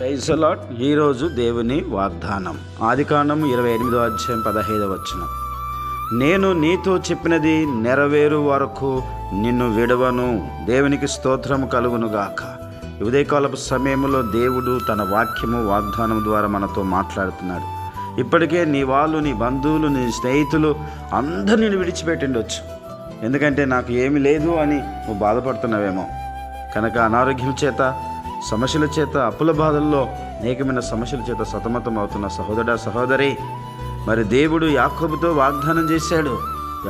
Praise the lord. ఈరోజు దేవుని వాగ్దానం ఆదికాండం 28వ అధ్యాయం 15వ వచనం. నేను నీతో చెప్పినది నెరవేరు వరకు నిన్ను విడవను. దేవునికి స్తోత్రము కలుగునుగాక. ఉదయకాలపు సమయంలో దేవుడు తన వాక్యము వాగ్దానం ద్వారా మనతో మాట్లాడుతున్నాడు. ఇప్పటికే నీ వాళ్ళు, నీ బంధువులు, నీ స్నేహితులు అందరూ నిన్ను విడిచిపెట్టిండొచ్చు. ఎందుకంటే నాకు ఏమీ లేదు అని నువ్వు బాధపడుతున్నావేమో. కనుక అనారోగ్యం చేత, సమస్యల చేత, అప్పుల బాధల్లో, అనేకమైన సమస్యల చేత సతమతం అవుతున్న సహోదర సహోదరి, మరి దేవుడు యాకోబుతో వాగ్దానం చేశాడు.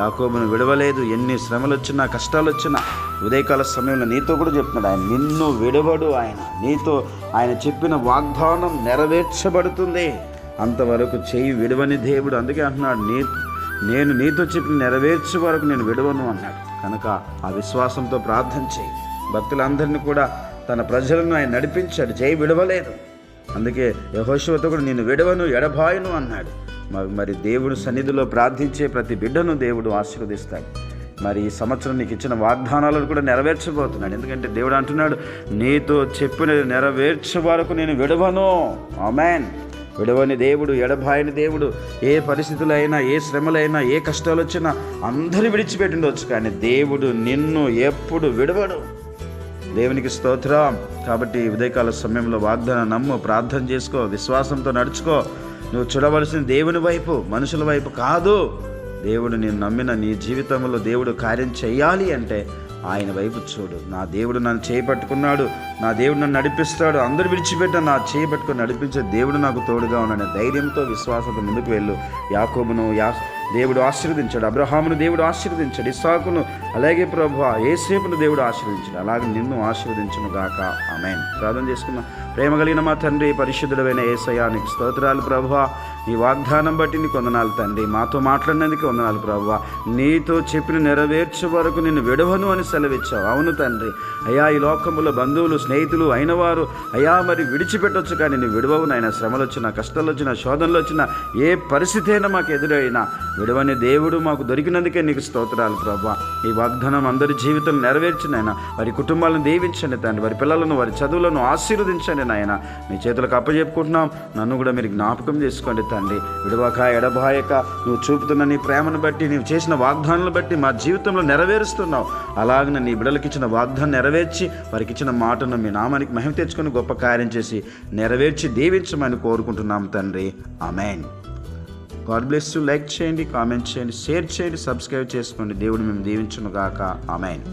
యాకోబును విడవలేదు. ఎన్ని శ్రమలు వచ్చినా, కష్టాలు వచ్చినా ఉదయకాల సమయంలో నీతో కూడా చెప్తున్నాడు. ఆయన నిన్ను విడవడు. నీతో ఆయన చెప్పిన వాగ్దానం నెరవేర్చబడుతుంది. అంతవరకు చేయి విడవని దేవుడు. అందుకే అంటున్నాడు, నేను నీతో చెప్పిన నెరవేర్చే వరకు నేను విడవను అన్నాడు. కనుక ఆ విశ్వాసంతో ప్రార్థన చేయి. భక్తులందరినీ కూడా తన ప్రజలను ఆయన నడిపించాడు, చేయి విడవలేదు. అందుకే యెహోషువతో కూడా నేను విడవను, ఎడబాయను అన్నాడు. మరి దేవుడు సన్నిధిలో ప్రార్థించే ప్రతి బిడ్డను దేవుడు ఆశీర్వదిస్తాడు. మరి ఈ సంవత్సరం నీకు ఇచ్చిన వాగ్దానాలను కూడా నెరవేర్చబోతున్నాడు. ఎందుకంటే దేవుడు అంటున్నాడు, నీతో చెప్పినది నెరవేర్చే వరకు నేను విడవను. ఆమేన్. విడవని దేవుడు, ఎడబాయని దేవుడు. ఏ పరిస్థితులైనా, ఏ శ్రమలైనా, ఏ కష్టాలు వచ్చినా అందరూ విడిచిపెట్టిండొచ్చు, కానీ దేవుడు నిన్ను ఎప్పుడు విడవడు. దేవునికి స్తోత్రం. కాబట్టి ఉదయకాల సమయంలో వాగ్దానం నమ్ము, ప్రార్థన చేసుకో, విశ్వాసంతో నడుచుకో. నువ్వు చూడవలసిన దేవుని వైపు, మనుషుల వైపు కాదు. దేవుడు నేను నమ్మిన నీ జీవితంలో దేవుడు కార్యం చేయాలి అంటే ఆయన వైపు చూడు. నా దేవుడు నన్ను చేయబట్టుకున్నాడు, నా దేవుడు నన్ను నడిపిస్తాడు, అందరూ విడిచిపెట్టాను, నా చేయబట్టుకుని నడిపించే దేవుడు నాకు తోడుగా ఉన్నాడు. ధైర్యంతో, విశ్వాసంతో ముందుకు వెళ్ళు. యాకోబును దేవుడు ఆశీర్వదించాడు, అబ్రహామును దేవుడు ఆశీర్వదించాడు, ఇస్సాకును, అలాగే ప్రభువా యేసేపును దేవుడు ఆశీర్వదించాడు. అలాగే నిన్ను ఆశీర్వదించును గాక. ఆమేన్. ప్రార్థన చేసుకున్నాం. ప్రేమ కలిగిన మా తండ్రి, పరిశుద్ధుడైన యేసయ్యా, నీకు స్తోత్రాలు ప్రభువా. ఈ వాగ్దానం బట్టి నీకు వందనాలు తండ్రి. మాతో మాట్లాడినందుకు వందనాలు ప్రభువా. నీతో చెప్పిన నెరవేర్చే వరకు నిన్ను విడవను అని సెలవిచ్చావు. అవును తండ్రి. అయ్యా, ఈ లోకంలో బంధువులు, స్నేహితులు అయినవారు అయ్యా మరి విడిచిపెట్టొచ్చు, కానీ నీ విడవవు నాయన. శ్రమలు వచ్చినా, కష్టాలు వచ్చినా, శోధనలు వచ్చినా, ఏ పరిస్థితి అయినా మాకు ఎదురైనా విడవని దేవుడు మాకు దొరికినందుకే నీకు స్తోత్రాలు ప్రభువా. ఈ వాగ్దానం అందరి జీవితం నెరవేర్చినైనా, వారి కుటుంబాలను దీవించండి తండ్రి, వారి పిల్లలను, వారి చదువులను ఆశీర్వదించండి నాయన. మీ చేతులకు అప్పచెప్పుకుంటున్నాం. నన్ను కూడా మీరు జ్ఞాపకం చేసుకోండి తండ్రి. విడవక, ఎడబాయక నువ్వు చూపుతున్న నీ ప్రేమను బట్టి, నీవు చేసిన వాగ్దానాలను బట్టి మా జీవితంలో నెరవేరుస్తున్నావు. అలాగే నీ బిడ్డలకు ఇచ్చిన వాగ్దానం నెరవేర్చి, వారికి ఇచ్చిన మాటను మీ నామానికి మహిమ తెచ్చుకొని గొప్ప కార్యం చేసి నెరవేర్చి దీవించమని కోరుకుంటున్నాం తండ్రి. Amen. God bless you. Like చేయండి, కామెంట్ చేయండి, షేర్ చేయండి, సబ్స్క్రైబ్ చేసుకోండి. దేవుడు మేము దీవించును గాక. ఆమేన్.